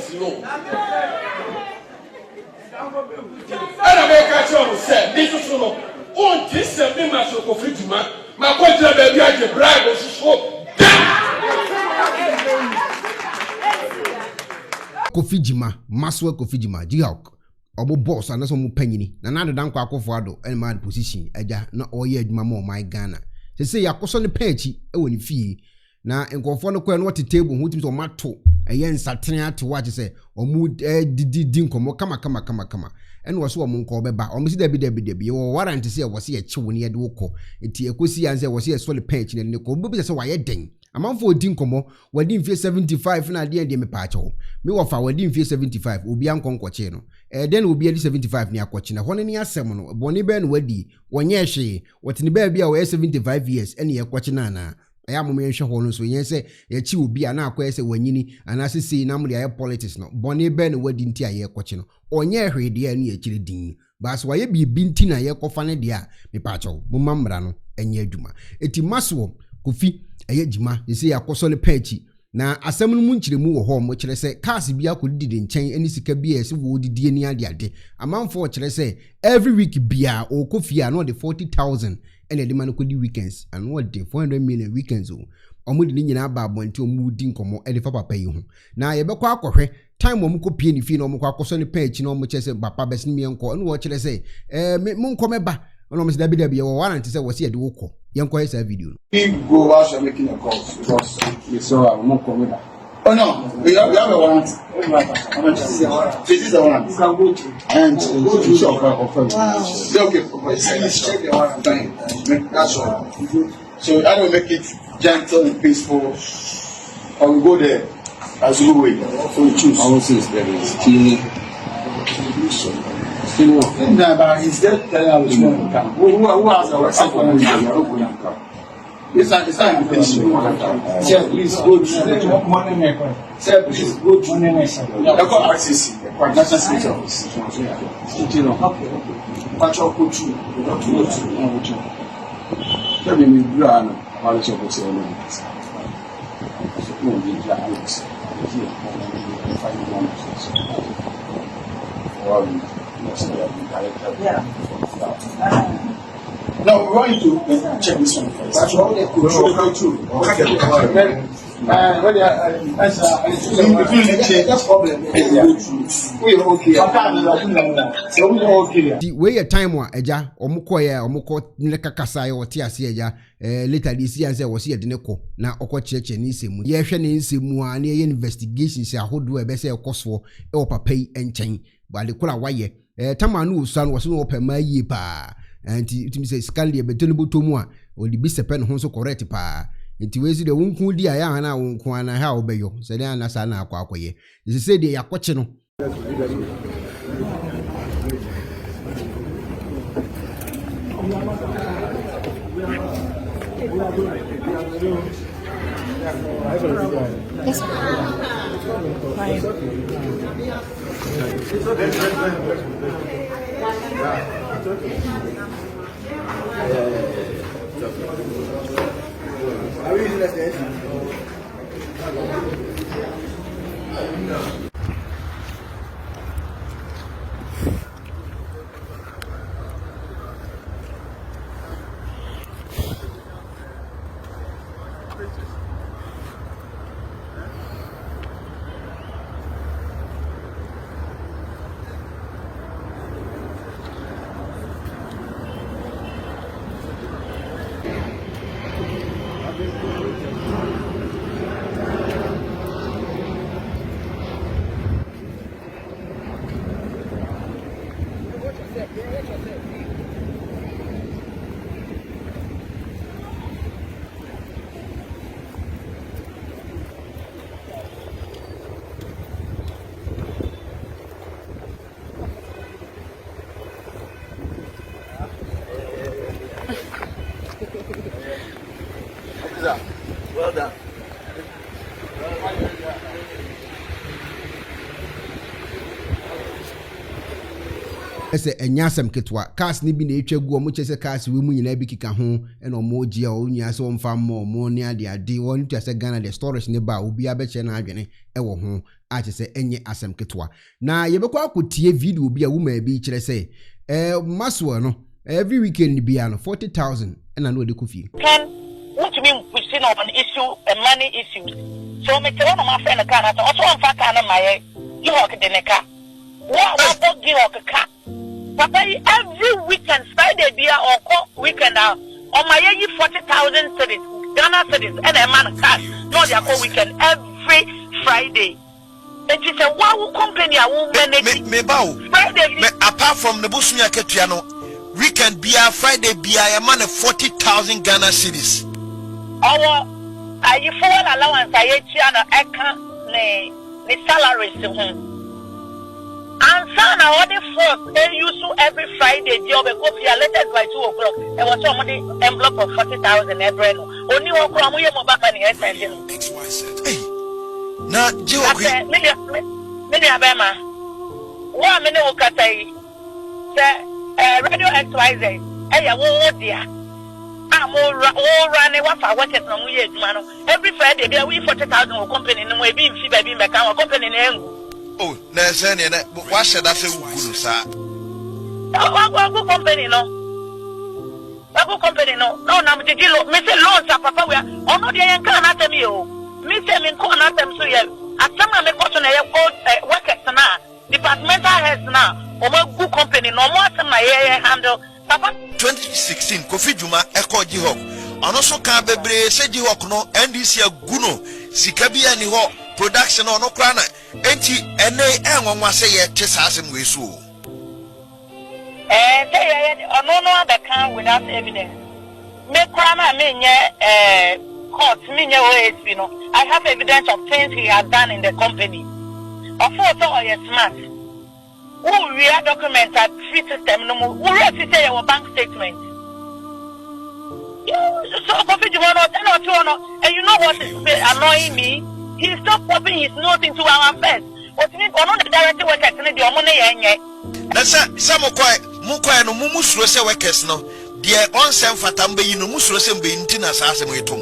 boss no. And I make a show say this is no. On this me ma so Kofi Jumah. Ma ko jira baby I dey bribe so. Kofi Jumah, Maxwell Kofi Jumah, Jihawk. Obo boss and some penny. Na na dan kwa akofo any man position eja na oye adwuma mo my Ghana. Say yakoso ne pechi e woni fie. Na nkofo no kwa no te table hu timi so mato eye nsatene ate wa che say omu didi nkomo kama. Ene wo so omu nko beba. Omu si debi ye wo warrant say wo se ye chewo ne ye de wokọ. Enti ekosi yan say wo se ye so le pechi ne ko obi say wa ye den. Amanfo odi nkomo wadi mfie 75 na de me pa acho me wo fa wadi mfie 75 obi ankonkoche no den obi adi 75 ni akoche na hono ni asem no boni be no wadi wonye hwe wotini ba bia wo 75 years ene ye koche na aya mo me hwe hono so yen se ye chi obi ana akoye se wanyini ana sisi na mo ya politics no boni be no wadi nti aye koche no onye hwe de ane ye chiri din bas waye bi binti na ye kofa ne de a me pa acho mo mamra no enye adwuma eti Maxwell Kofi eye Jumah yesi yakoso ne pechi na asem no mu nkyiremu wo ho mo kire se cars bia ko didi nchen ani sika bia se wo didi ani ade amanfo kire se every week bia o Kofi a no de 40,000 ene de man ko di weekends and what de 400 million weekends o omo de nyina ba abonti omu di nkomo e de fa papa yi ho na ye bekọ akọhwe time omu ko pie ni fi na omu ko akoso ne pechi na omu kire se papa bes ne enko ene wo kire se mo nko meba ono mo se dabi ye wo warrant se wo se ye de wokọ yenko esa video. If go as you're making a call because you saw I'm not coming back. Oh no, we have a warrant. This is a warrant. You can go to and go to shop or say okay, please check the warrant. That's all. So I will make it gentle and peaceful. I will go there as you wait. So you choose. I will say it's very still. No, but he's just telling us which one to come. Who has our second? It's not finished. Sir, please go to money maker. Sir, please go to money maker. The court RCC, National Security Office. Okay. Watch out, go to. Tell me, Brian, how much of what's your name? Yeah. No, we're going to check this one first. That's all they could show. That's problem. We're okay. We a time wa eja omukọ ne kakasa ye oti ase eja later this year say wo se de ne ko na okọ cheche ni nsemu ye hwe ne nsemu a na ye investigations ahodo e be se ekoso e o papa yi enchen bale kula waye tamanu usan wo se no pema yi pa anti itimi say scanly be tonu botomu a o di bi sepe no ho so correct pa nti we si de wonku di aya na wonku ana ha obeyo se de ana sa na akwakoye se se de yakoche no Yes. Fine. Are we using this? Ese enyasem ketwa cars ni bi na etwa gu omo chese cars we mu nyina bi kika ho e no mo gia o nya se omfa mo ne ade won to ase Ghana the storage ne ba obi abeche na adwene e wo ho a chese enye asem ketwa na yebekwa akotie video bi a wo ma bi kire se Maxwell no every weekend bi ano 40,000 na no de kofi what you mean we see on issue and money issues so me tell my friend can also on fa can my you work the neka what give work ka papa every weekend Friday be or weekend now on my 40,000 cities Ghana cities and a man cash no they call weekend every Friday. It is a wow company I will manage me bow Friday apart from the busunya ketuano weekend bia Friday bia a man 40,000 Ghana cities. Our I full allowance I chiana eka ne salaries to home. And son all the force they use every Friday job a copy latest by 2 o'clock. There was somebody envelope of 40,000 every no. Only one crumb we mobile money extension. Hey. Na jiwa many abema. 1 minute okatai. Say radio XYZ. Hey, wo dia. More running what for workers no we man. Every Friday there we 40,000 company no we be fee baby make our company name. Oh, na say na what should I say guru sa. What company no. What company no. No na me say loan sa papa we ono dey en kan atem yo. Me say me kon atem so ye. Asama me koto na ye workers na departmental heads na o ma good company no mo asama ye handle papa 2016 Kofi Jumah Eko Jihok ono so kan bebre se Jihok no NDC aguno sika bia ni ho production no kra na enti ene enwanwa se ye tesa asem we so say ono no other can without evidence me kra na me nye court me nye OSP no I have evidence of things he has done in the company of course all is smart. Who real documents at free system no more. Who real say your bank statement. So Kofi Jumah and you know what is annoying me? He's not popping his nose into our affairs. What mean on the director workers in the money yenye. That's some mukwa no mumusuro se workers no. Dear on sem fatambe yi no musuro se mbe ntina sa asem etom.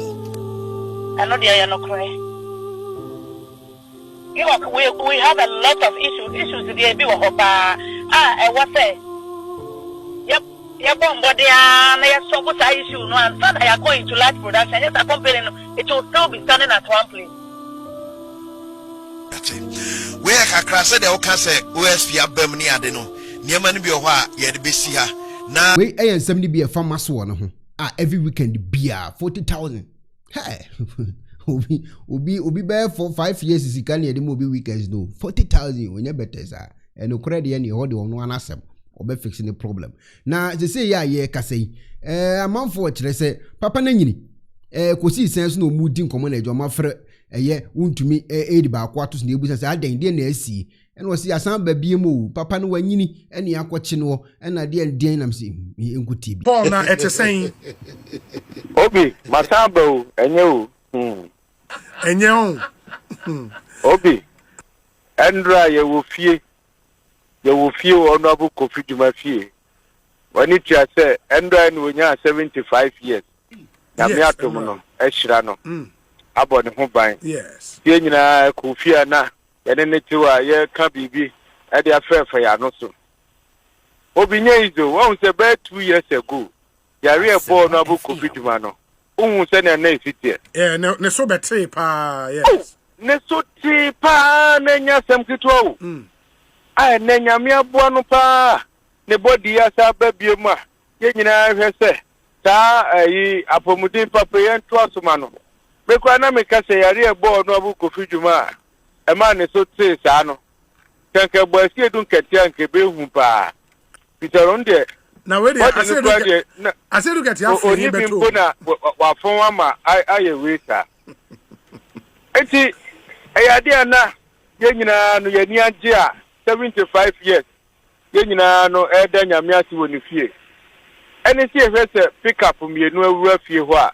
I know they are no cry. We have a lot of issues today. Be what I was say. Yep, body and so issue no and so they are going to large production. Yes, a company it will still be standing at one place. That's it. Where Kakra said they can say OSP abem ni ade no. Niema ni bi ho a ye de besi ha. Na we ayen 70 be a farmer so no ho. Every weekend beer 40,000. Hey. Obi bear for 5 years is can the movie weekends no 40,000 when you better sir and no credit any hold on one asem or be fixing the problem. Now they say yeah ka say a man for say papa na nyini kosi sense no mood in common ejo ma frɛ wontumi edi ba akwato na ebusa say adan de na asi and was asan ba biemu papa no wanyini ene akɔkye no na de nam say enkuti bi Paul na ete saying Obi masamba enye o enye o Obi Andra ye wo fie Honorable Kofi Jumah fie wani tia say Andra ni wonya 75 years na me atom no ehira no abo ne ho ban yes tie nyina Kofi ana ye ne tiwa ye ka bibi e de afefa ya no so Obi nye izo won say be 2 years ago yare e ball no Honorable Kofi Jumah no say na na ifite ne so betre pa yes ne so ti pa na nya sem kitwa o ai na nya me aboa no pa ne body ya sa ba biemu a ye nyina hwe se ta yi apomudin papa ye nto asoma no be kwa na me ka se yare e ball no Abu Kofi Jumah e ma ne so ti sa no kanka bo asi edun ketia nke be hu pa Peter onde na we I said look at your phone beto na wa fon ama aye we sa enti eyade na ye nyina no ye ni age a 75 years ye nyina no eda nyame ase woni fie ene si ehwese pick up mienu awura fie ho a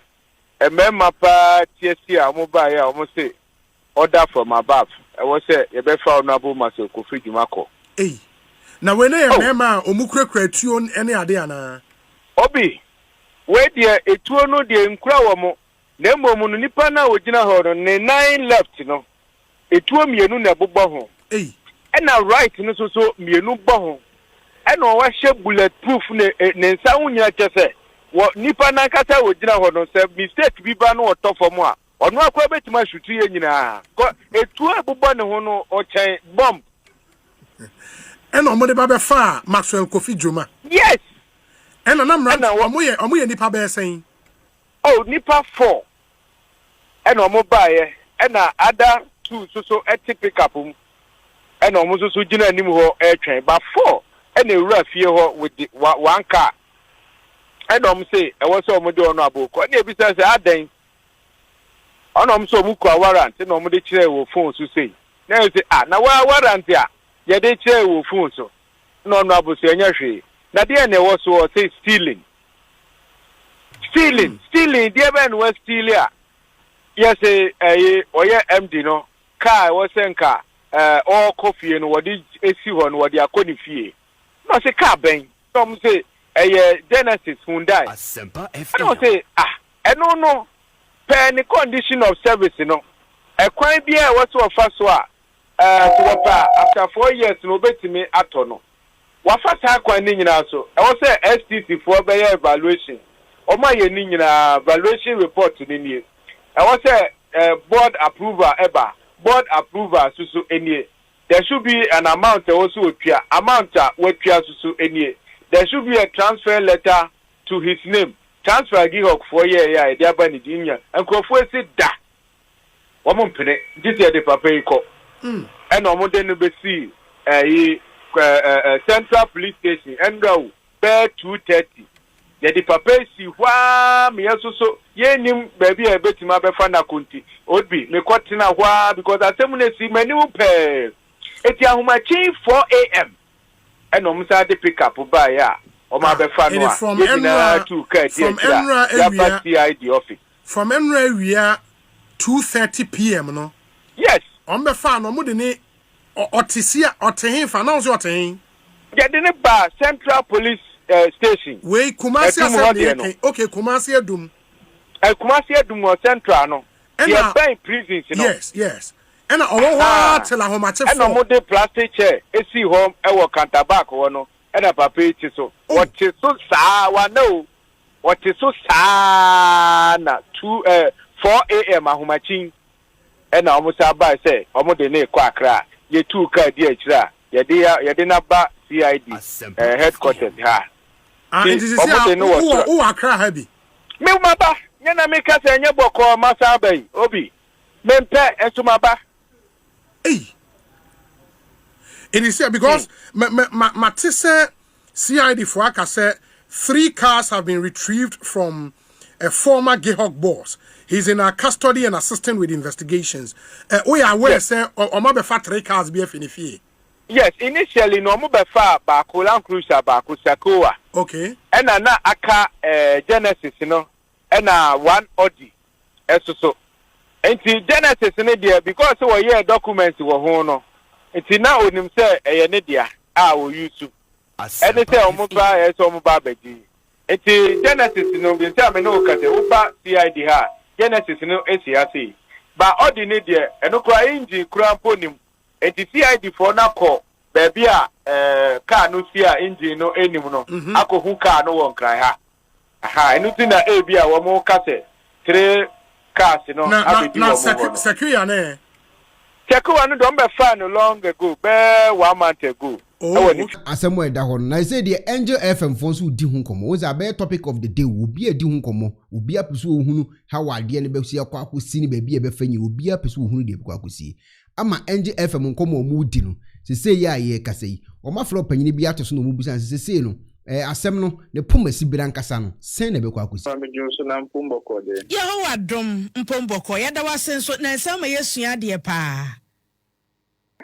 emema pa tiesi a mo ba ya o mo say order from above e wo say ye be fa Honorable Maxwell Kofi Jumah ko na we na ye mema omukrakra tuo ene ade ana obi we de etuo no de nkura wo mo na mmom no nipa na ogina ho no ne 9 left no etuo mienu na bobɔ ho ena right no so mienu bɔ ho ena o wa hye bulletproof ne nsa wunya kyese wo nipa na nkata ogina ho no se mistake bi ba no otofo mo a ono akwa betima shutu ye nyina etuo bobɔ ne ho no o chen bomb ena omode ba be fa Maxwell Kofi Jumah yes ena na mra omoye nipa be sen oh nipa 4 ena omo baaye ena ada 2 so pick up ena omo so gina anim ho etwen ba 4 ena ewura fie ho with the one car ena omo say e wo so omo de ono aboko na ebisa say adan ona omo so omo kwa warrant na omo de kire wo phone so say na you say na warrant a ye de kire wo phone so na ono aboso enya hwe na de na e wo so say stealing there ben was stealing yes oye MD no car was senka all coffee no wodi esi ho no wodi akoni fie no say car ben some say Genesis Hyundai no say eno no per ni condition of service no ekwan bia e was ofa so to wapa after 4 years no betimi ato no wafa ta kwan ni nyina so e was say STC for be evaluation Oma ye ni nyina valuation report ni nie. I want say board approval board approval susu enie. There should be an amount also otwa amount wetwa susu enie. There should be a transfer letter to his name. Transfer gihok for ye ya e aba ni dinya. Enkofo esi da. Womo mpene gite de papa iko. And omo de no be see Central Police Station endraw be 2:30. The papa si hwa me so ye nim baby e betima be fa na konti obi me kotina hwa because asem na si mani upe eti ahomachi 4 am enom sa de pick up ba ya o ma be fa no a ye na to ka ya party ID office from Enra area 2:30 p.m. no yes on be fa no mo de ni otisia otehin fa na so otehin ye de ne ba Central Police station. We Kumasi asem okay Kumasi adum. Kumasi adum o central no. They buy prisons no. Yes. Ena owo wa tela ho mache fo. Ena mo de plastic chair esi home e wo counter back wo no. Ena papa eti so. What is so sa wa no. What is so sa na 4 am ahomachin. Ena omo sa buy say omo de na ekwa akra. Ye 2 car di akira. Ye de na ba CID headquarters ha. Who Accra heavy? Me maba, nyana me ka se nye boko masa bai, obi. Me mpe esumaba. Hey. It is here because Matisse CID for Aka said 3 cars have been retrieved from a former Gehog boss. He's in our custody and assisting with investigations. We are aware, sir, or maybe 3 cars BF in the fee. Yes, initially no mo be fa ba ko Land Cruiser ba ko Sakoa. Okay. And na aka Genesis no. And one Audi. So. Enti Genesis ne dia because we hear documents wo ho no. Enti na onim say ne dia wo use. And say omo ba omo ba bedi. Enti Genesis no bi say me no ka say wo ba CID ha. Genesis no esi ase. Ba Audi ne dia eno kura engine kura ponim. Eti CID for na call baby car no see engine no enim no akohu car no won kran ha aha enu ti na ebi a wo mo ka se 3 cars no abedi wo mo secure na secure no don be fan long ago be 1 month ago asemo eda ho na say the Angel FM for so di hu komo was a topic of the day obi edi hu komo obi apeso ohunu how ade ne be so yakwa akosi ni baby e be fanyi obi apeso ohunu de be akosi ama Angel FM nkomo mu di no se ya ye kasa yi o ma flo panyini bi ato so no mu busan se no asem no ne pomasi bira nkasa no sen na be kwa akosi so na mpomboko de ye ho wadom mpomboko ya da wasen so na nsama yesua de pa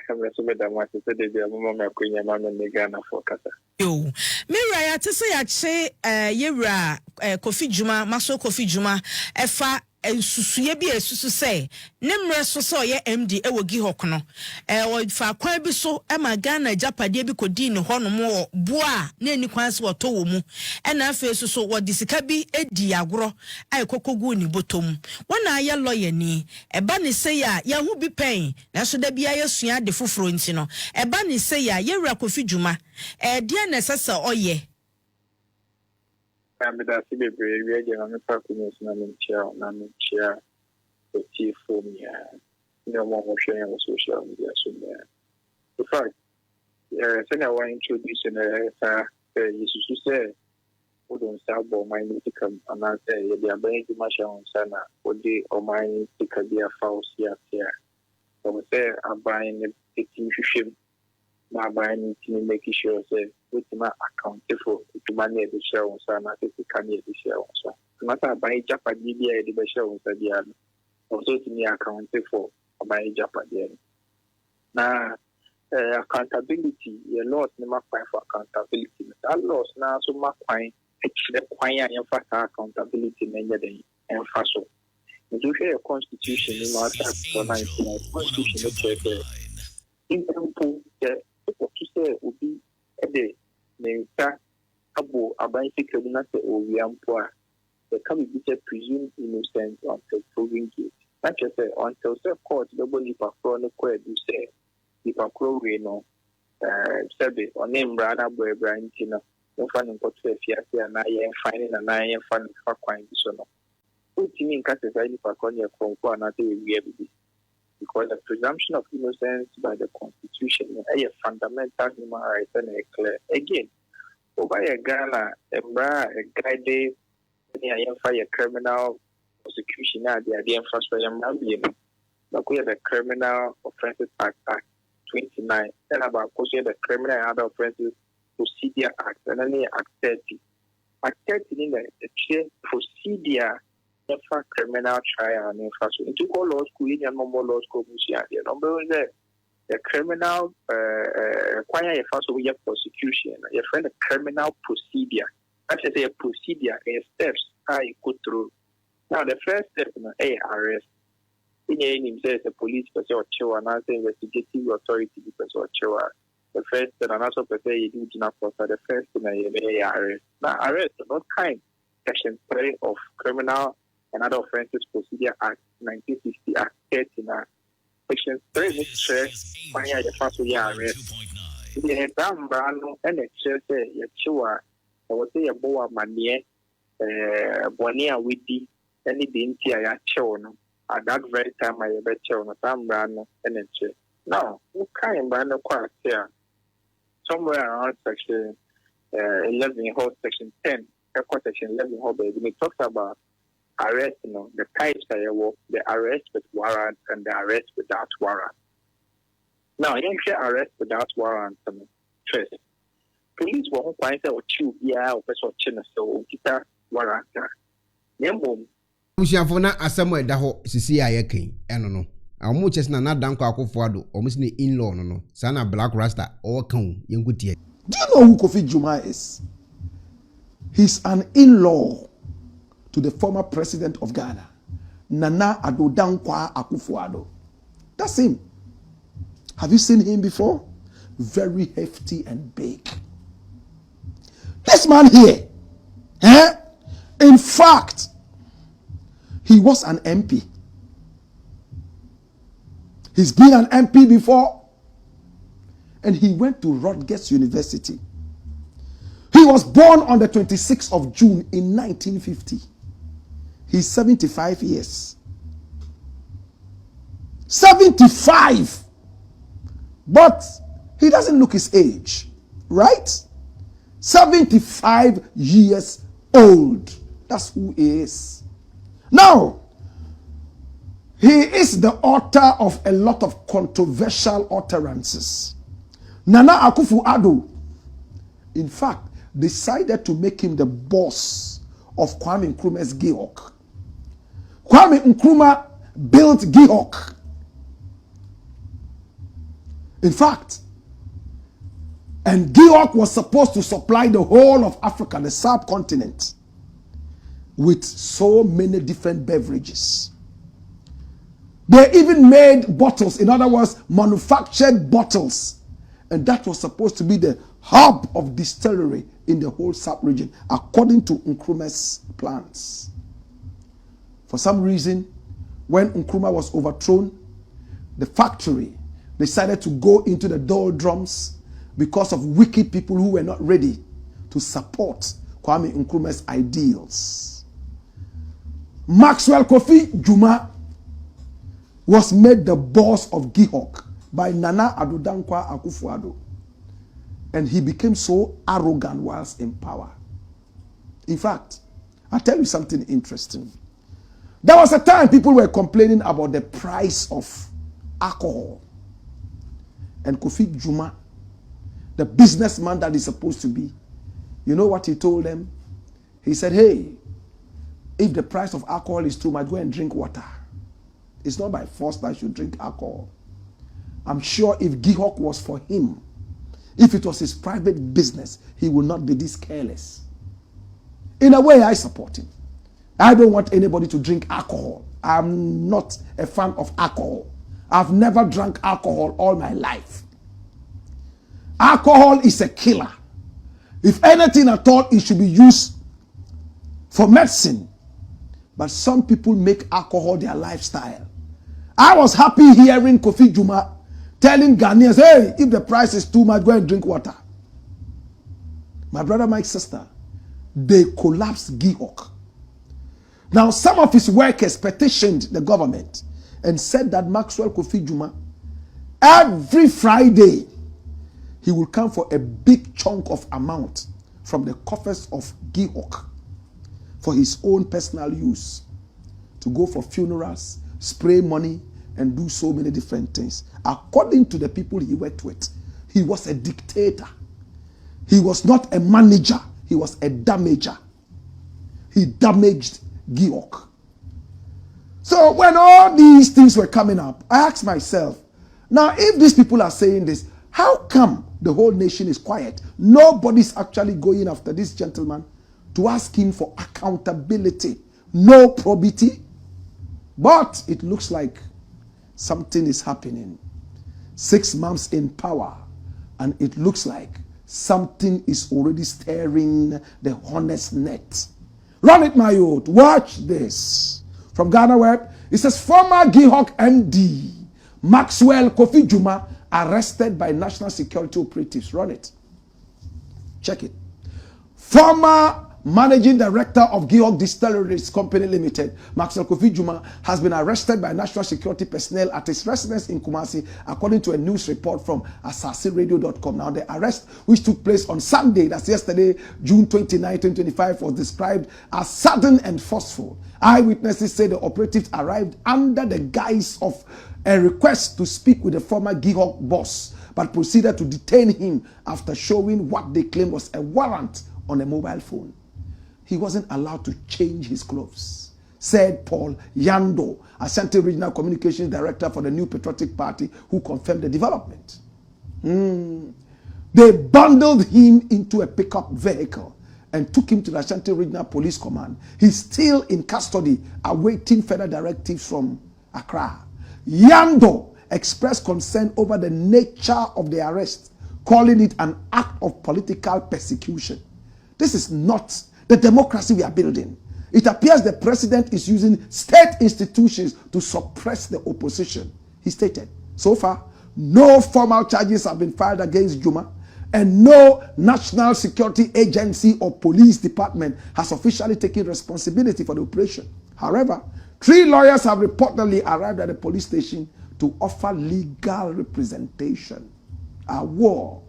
so be da mwase se de bia mama makonya mama ne Ghana for kasa yo mira ya tese ya che yewra Kofi Jumah maso Kofi Jumah efa ensusuye bi esusu say ne mre so so ye MD e wo Gihok no o fa kwan bi so e ma Ghana japade bi kodi ne hono mo boa na ani kwan se woto wo mu e na afa so wo disika bi edi agro ai kokogu ni botom wona aye lawyer ni e ba ne say ya hu bi pen na so da bia yesua de foforo nti no e ba ne say ya ye wura Kofi Jumah dia na sesa oye I'm the Siberia, we are on the chair, the chief for me, no more sharing on social media. So, in fact, I want to introduce you say, we don't start by my come and I say, they are going to much on Sana, or they or my to be a false here. I would say, I'm buying a team. Now buying to make sure say with my account for to money the share on sana to can the share on so matter buy Japanese the share on Sadia also to me account for buy Japanese now accountability your loss never find for accountability that loss now so much fine actually acquire accountability many day and fast so you share a constitution in our constitution in to say obi ede nta abo abansi criminal say owiampo a they can be presumed innocent until proven guilty. Not just say until the court the body patrol no quite do say the patrol we no sabe on name brother boy Brian Tina no fan in portfolio fiase na ye finding na ye fan for kwine so no ultimately in case the patrol ye from na te we be because the presumption of innocence by the Constitution is a fundamental human right and clear. Again, over a Ghana, a guide a criminal prosecution at the idea of but we have the Criminal Offences Act 29, and about the Criminal and Other Offences Procedure Act, and then Act 30. Act 30 in the procedure. Criminal trial and infrastructure. Into law school, in normal law school, the number the criminal acquire a first of prosecution, your friend a criminal procedure. That's a procedure, a steps I go through. Now the first step is arrest. In any says the police person or chewa, and I say investigative authority person or chewa. The first and another person you do not the first thing I arrest. Now arrest not kind. Section 3 of Criminal and Other Offences Procedure Act 1960 Act 39. Section 3 is stress fire the first year arrest. The exam brano and it says Yachua, I would say a boa mania, Bonia Witty, any dinty I chono. At that very time I bet you on a time brano and it says, now, what kind of brano quite here? Somewhere around section 11 whole section 10. Section 11 it talks about arrest, the types that you work, the arrest with warrant and the arrest without warrant. Now, you can arrest without warrant. First, police won't find out you or person chin so kita warrant. Yembo. Usiafo na asemo eda ho sisi ayekan eno no. Amu chesna na danko akofo ado, omo se in-law no. Sana Black Rasta o kan yengutie. Do you know who Kofi Jumah is? He's an in-law to the former president of Ghana, Nana Addo Dankwa Akufo-Addo. That's him. Have you seen him before? Very hefty and big. This man here, in fact, he was an MP. He's been an MP before, and he went to Rutgers University. He was born on the 26th of June in 1950. He's 75 years. 75! But he doesn't look his age, right? 75 years old. That's who he is. Now, he is the author of a lot of controversial utterances. Nana Akufo-Addo, in fact, decided to make him the boss of Kwame Nkrumah's Gihok. Kwame Nkrumah built Gihok. In fact, and Gihok was supposed to supply the whole of Africa, the subcontinent. with so many different beverages. They even made bottles, in other words, manufactured bottles. And that was supposed to be the hub of distillery in the whole sub-region, according to Nkrumah's plans. For some reason, when Nkrumah was overthrown, the factory decided to go into the doldrums because of wicked people who were not ready to support Kwame Nkrumah's ideals. Maxwell Kofi Jumah was made the boss of GIHOC by Nana Addo Dankwa Akufo-Addo, and he became so arrogant whilst in power. In fact, I'll tell you something interesting. There was a time people were complaining about the price of alcohol, and Kofi Jumah, the businessman that he's supposed to be, you know what he told them? He said, hey, if the price of alcohol is too much, go and drink water. It's not by force that I should drink alcohol. I'm sure if GIHOC was for him, if it was his private business, he would not be this careless. In a way, I support him. I don't want anybody to drink alcohol. I'm not a fan of alcohol. I've never drank alcohol all my life. Alcohol is a killer. If anything at all, it should be used for medicine. But some people make alcohol their lifestyle. I was happy hearing Kofi Jumah telling Ghanaians, hey, if the price is too much, go and drink water. My brother, my sister, they collapsed GIHOC. Now, some of his workers petitioned the government and said that Maxwell Kofi Jumah, every Friday, he will come for a big chunk of amount from the coffers of GIHOC for his own personal use, to go for funerals, spray money, and do so many different things. According to the people he worked with, he was a dictator. He was not a manager. He was a damager. He damaged GIHOC. So when all these things were coming up, I asked myself, now if these people are saying this, how come the whole nation is quiet? Nobody's actually going after this gentleman to ask him for accountability. No probity. But it looks like something is happening. 6 months in power, and it looks like something is already stirring the honest net. Run it, my youth. Watch this. From Ghana Web, it says former GIHOC MD Maxwell Kofi Jumah arrested by national security operatives. Run it. Check it. Former Managing Director of GIHOC Distilleries Company Limited, Maxwell Kofi Jumah, has been arrested by national security personnel at his residence in Kumasi, according to a news report from AsasseRadio.com. Now, the arrest, which took place on Sunday, that's yesterday, June 29, 2025, was described as sudden and forceful. Eyewitnesses say the operatives arrived under the guise of a request to speak with the former GIHOC boss, but proceeded to detain him after showing what they claimed was a warrant on a mobile phone. He wasn't allowed to change his clothes, said Paul Yando, Ashanti Regional Communications Director for the New Patriotic Party, who confirmed the development. They bundled him into a pickup vehicle and took him to the Ashanti Regional Police Command. He's still in custody, awaiting further directives from Accra. Yando expressed concern over the nature of the arrest, calling it an act of political persecution. This is not the democracy we are building. It appears the president is using state institutions to suppress the opposition, he stated. So far, no formal charges have been filed against Jumah, and no national security agency or police department has officially taken responsibility for the operation. However, 3 lawyers have reportedly arrived at the police station to offer legal representation. A war.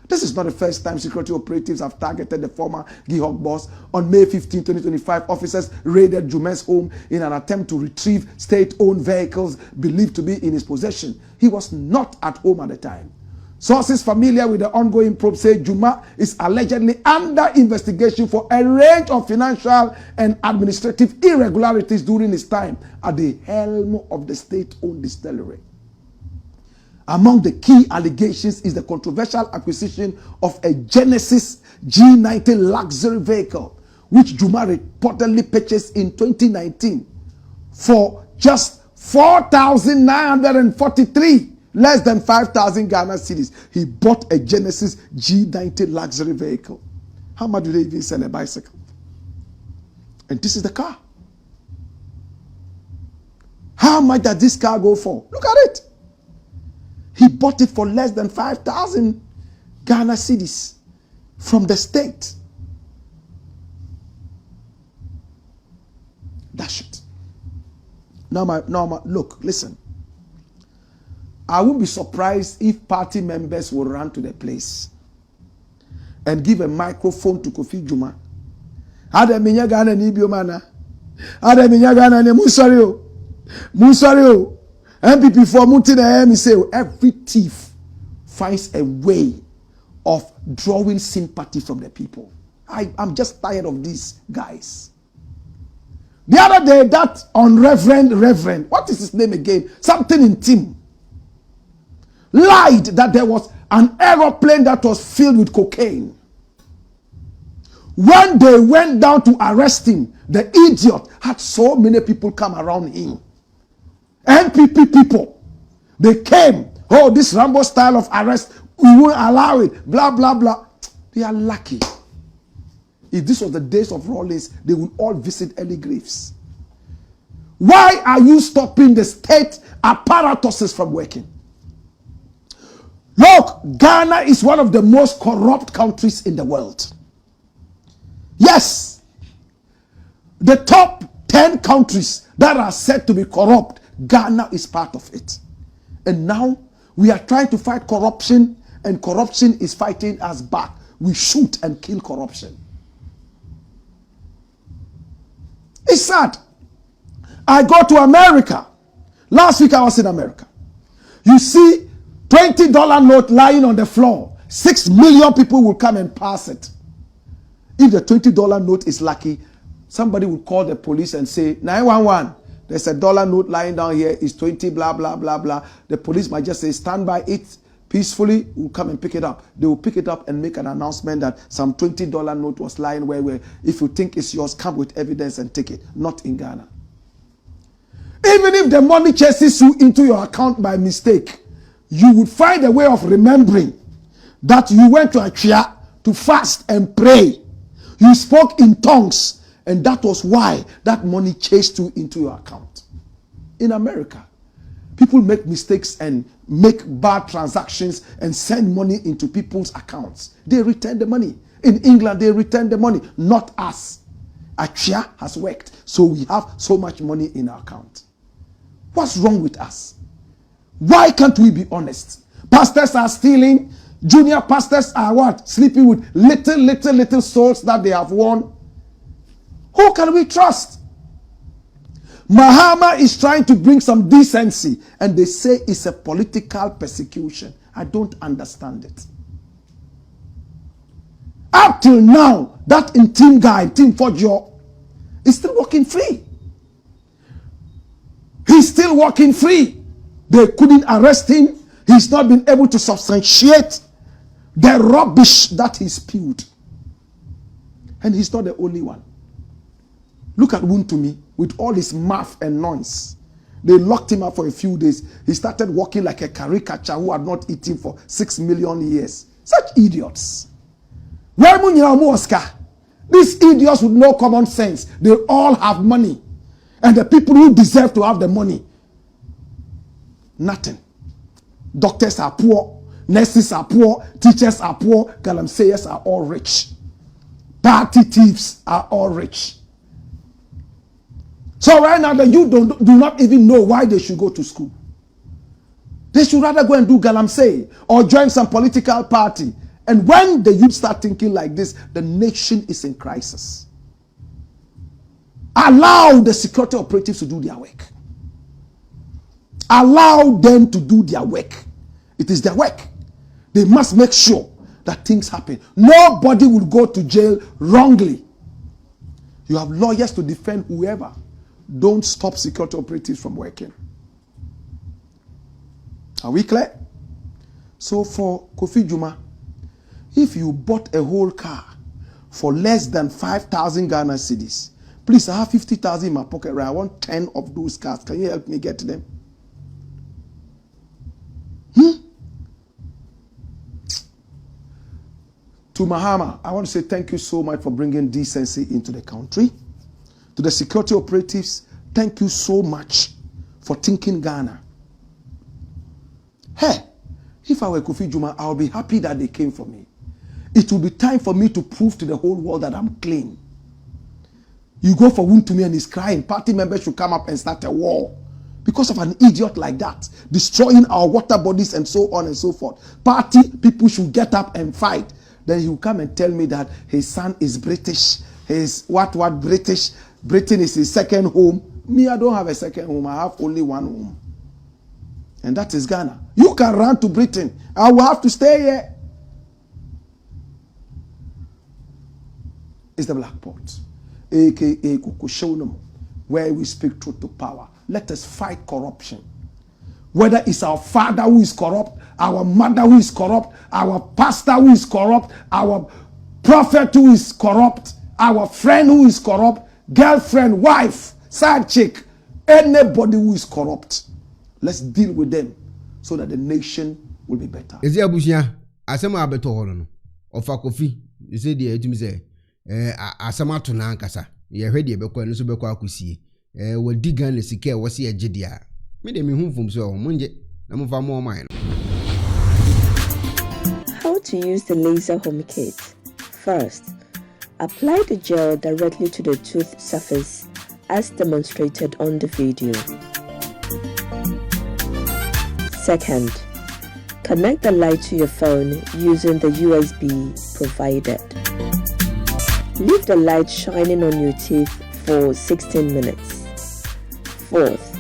This is not the first time security operatives have targeted the former GIHOC boss. On May 15, 2025, officers raided Jumah's home in an attempt to retrieve state-owned vehicles believed to be in his possession. He was not at home at the time. Sources familiar with the ongoing probe say Jumah is allegedly under investigation for a range of financial and administrative irregularities during his time at the helm of the state-owned distillery. Among the key allegations is the controversial acquisition of a Genesis G90 luxury vehicle, which Jumah reportedly purchased in 2019 for just 4,943, less than 5,000 Ghana cedis. He bought a Genesis G90 luxury vehicle. How much do they even sell a bicycle? And this is the car. How much does this car go for? Look at it. He bought it for less than 5,000 Ghana cedis from the state. Dash it. Now, look, listen. I won't be surprised if party members will run to the place and give a microphone to Kofi Jumah. Ada minya Ghana ni biomana. Ada minya Ghana ni Musario. MPP for Muti na me say every thief finds a way of drawing sympathy from the people. I'm just tired of these guys. The other day, that Reverend, what is his name again? Something in Tim. Lied that there was an aeroplane that was filled with cocaine. When they went down to arrest him, the idiot had so many people come around him. NPP people, they came. Oh, this Rambo style of arrest, we won't allow it. Blah, blah, blah. They are lucky. If this was the days of Rawlings, they would all visit early graves. Why are you stopping the state apparatuses from working? Look, Ghana is one of the most corrupt countries in the world. Yes, the top 10 countries that are said to be corrupt, Ghana is part of it. And now we are trying to fight corruption, and corruption is fighting us back. We shoot and kill corruption. It's sad. I go to America. Last week I was in America. You see $20 note lying on the floor. 6 million people will come and pass it. If the $20 note is lucky, somebody will call the police and say, 911, there's a dollar note lying down here, it's 20, blah, blah, blah, blah. The police might just say, stand by it peacefully, we'll come and pick it up. They will pick it up and make an announcement that some $20 note was lying where if you think it's yours, come with evidence and take it. Not in Ghana. Even if the money chases you into your account by mistake, you would find a way of remembering that you went to a chair to fast and pray. You spoke in tongues, and that was why that money chased you into your account. In America, people make mistakes and make bad transactions and send money into people's accounts. They return the money. In England, they return the money, not us. A chair has worked, so we have so much money in our account. What's wrong with us? Why can't we be honest? Pastors are stealing. Junior pastors are what? Sleeping with little souls that they have won. Who can we trust? Mahama is trying to bring some decency, and they say it's a political persecution. I don't understand it. Up till now, that Team guy, Team Fojo, is still walking free. He's still walking free. They couldn't arrest him. He's not been able to substantiate the rubbish that he spewed. And he's not the only one. Look at Wuntumi with all his math and noise. They locked him up for a few days. He started walking like a caricature who had not eaten for 6 million years. Such idiots. These idiots with no common sense. They all have money. And the people who deserve to have the money, nothing. Doctors are poor. Nurses are poor. Teachers are poor. Galamseyers are all rich. Party thieves are all rich. So right now, the youth do not even know why they should go to school. They should rather go and do galamsey or join some political party. And when the youth start thinking like this, the nation is in crisis. Allow the security operatives to do their work. Allow them to do their work. It is their work. They must make sure that things happen. Nobody will go to jail wrongly. You have lawyers to defend whoever. Don't stop security operatives from working. Are we clear? So for Kofi Jumah, if you bought a whole car for less than 5,000 Ghana cedis. Please, I have 50,000 in my pocket, right? I want 10 of those cars. Can you help me get them? To Mahama, I want to say thank you so much for bringing decency into the country. To the security operatives, thank you so much for thinking Ghana. Hey, if I were Kofi Jumah, I would be happy that they came for me. It will be time for me to prove to the whole world that I'm clean. You go for Wuntumi and he's crying. Party members should come up and start a war because of an idiot like that, destroying our water bodies and so on and so forth. Party people should get up and fight. Then he will come and tell me that his son is British. His what British? Britain is his second home. Me, I don't have a second home. I have only one home. And that is Ghana. You can run to Britain. I will have to stay here. It's the Black Pot, aka Kukushonum, where we speak truth to power. Let us fight corruption. Whether it's our father who is corrupt, our mother who is corrupt, our pastor who is corrupt, our prophet who is corrupt, our friend who is corrupt, girlfriend, wife, side chick, anybody who is corrupt. Let's deal with them so that the nation will be better. Is there Bushia? Asama beto holono. Ofa Kofi. You say the to me say asama to na nkasa. Ye hwede e bekọ no so bekọ akosie. We digan le sike wo se agidia. Me de me hu fom so monje na mo fa mo man. How to use the laser home kit. First, apply the gel directly to the tooth surface as demonstrated on the video. Second, connect the light to your phone using the USB provided. Leave the light shining on your teeth for 16 minutes. Fourth,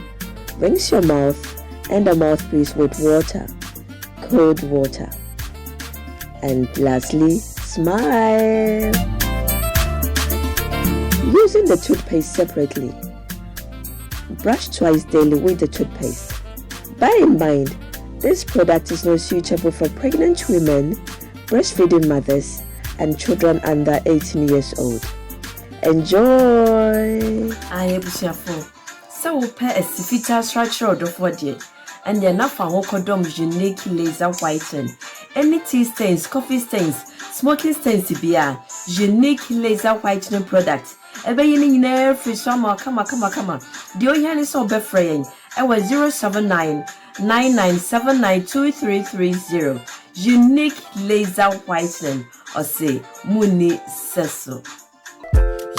rinse your mouth and the mouthpiece with water, cold water. And lastly, smile. Using the toothpaste separately. Brush twice daily with the toothpaste. Bear in mind, this product is not suitable for pregnant women, breastfeeding mothers, and children under 18 years old. Enjoy! I am Bushafo. So we pair a sifita structure of what yet, and the enough for Hokodom unique laser whiten. Any tea stains, coffee stains, smoking stains to be a unique laser whitening product. Ebaying in every summer, come. The Oyan is so befraying. I was 079 99792330. Unique laser whitening, or say Muni Sesso.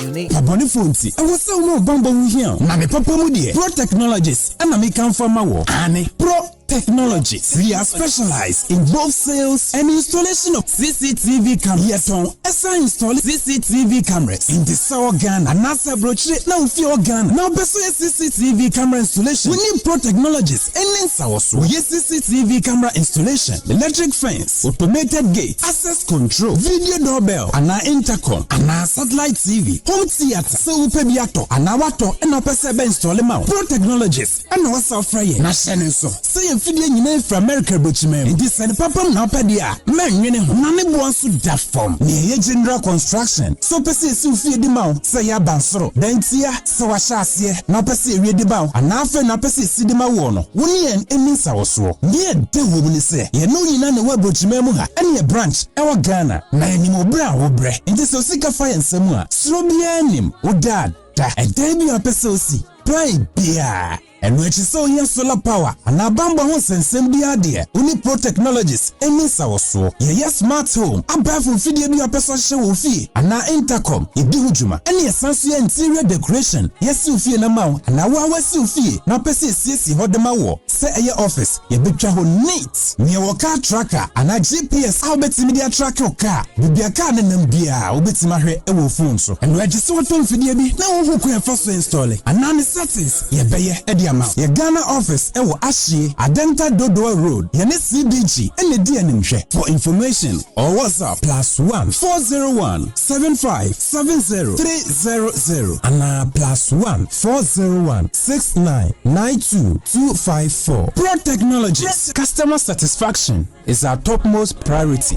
Unique. Aboni Fonti. I was so no bumble here. Nami Papa Mudi. Pro Technologies. And I come from my work. Annie. Pro Technologies. We are specialized in both sales and installation of CCTV cameras. Yes, on ESA install CCTV cameras in the Sour Ghana and NASA brochure. Now, if you're Ghana, now, best CCTV camera installation. We need Pro Technologies and in Sour. We use CCTV camera installation, electric fence, automated gate, access control, video doorbell, and our intercom, and our satellite TV, home theater, so pebiato, and our water, and our PCB install them out. Pro Technologies and our software. National so. Say Fidya nyina from America bochime ndi sene papam na opedia menwene ho na ne bo so da form ne general construction so pese si ufie di mawo say ya bansoro dantia so wa hyase na pese ewie di bawo ana afa na pese si di mawo no woni en eminsa wo so ne de wo mu ne se ye no nyina ne wa bochime mu ha ene branch e wa Ghana na enim obra wo bre ndi so sika fa ensem a sro bia nim wo dad da e dey bi apese osi play bia. And when she saw here solar power, and a bamba wants and send the idea. Only Pro Technologies, and Miss our so. Yes, smart home. I'm back from video your person show fee. And now intercom, if do Juma. Any essential interior decoration. Yes, you feel a mount, and now was you fee. Now, Pessi says you hold the maw. Say a your office, your big travel neat. Near your car tracker, and a GPS, I'll bet media track your car. Be a car and beer, I'll bet my hair a will phone so. And we're just so phone for the now who can first install it. And now the settings, yeah, bay, Eddie. Your Ghana office ewo Ashie Adenta Dodo Road yene CBG ene di animhwe. For information or WhatsApp +1 401 7570 300 and +1 401 6992 254. Pro Technologies. Customer satisfaction is our topmost priority.